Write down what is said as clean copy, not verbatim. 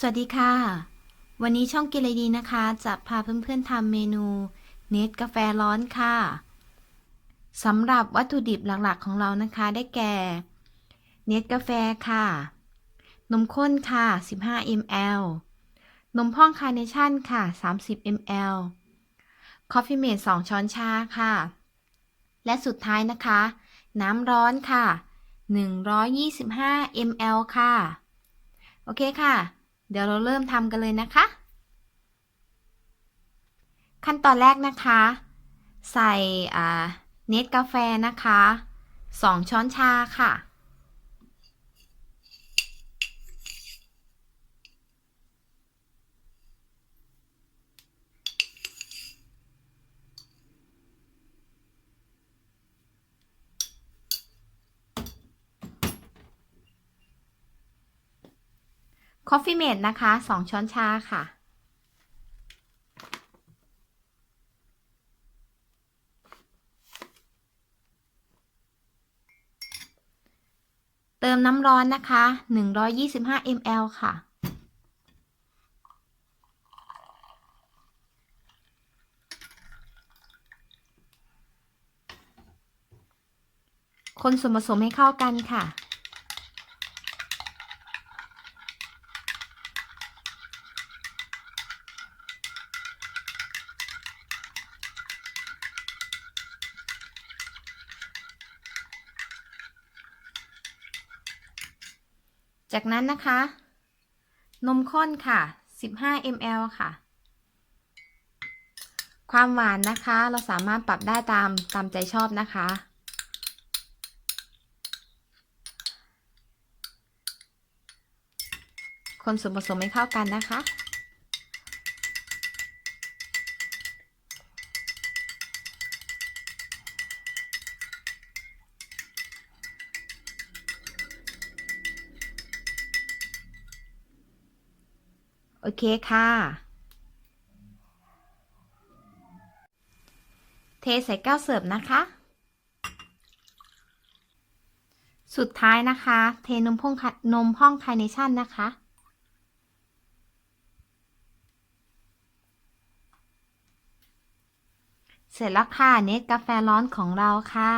สวัสดีค่ะวันนี้ช่องกินอะไรดีนะคะจะพาเพื่อนๆทำเมนูเนสกาแฟร้อนค่ะสำหรับวัตถุดิบหลักๆของเรานะคะได้แก่เนสกาแฟค่ะนมข้นค่ะ15 ml นมพ่องคาร์เนชั่นค่ะ30 ml คอฟฟี่เมด2ช้อนชาค่ะและสุดท้ายนะคะน้ำร้อนค่ะ125 ml ค่ะโอเคค่ะเดี๋ยวเราเริ่มทำกันเลยนะคะ ขั้นตอนแรกนะคะใส่เนสกาแฟนะคะ2ช้อนชาค่ะ Coffee Mate นะคะ2ช้อนชาค่ะ เติมน้ำร้อนนะคะ125 ml ค่ะ คนส่วนผสมให้เข้ากันค่ะ จากนั้นนะคะนมข้นค่ะ15 ml ค่ะความหวานนะคะเราสามารถปรับได้ตามใจชอบนะคะคนส่วนผสมให้เข้ากันนะคะโอเคค่ะเทใส่แก้วเสิร์ฟนะคะสุดท้ายนะคะเทนมพ่องคาร์เนชั่นนะคะเสร็จแล้วค่ะเนสกาแฟร้อนของเราค่ะ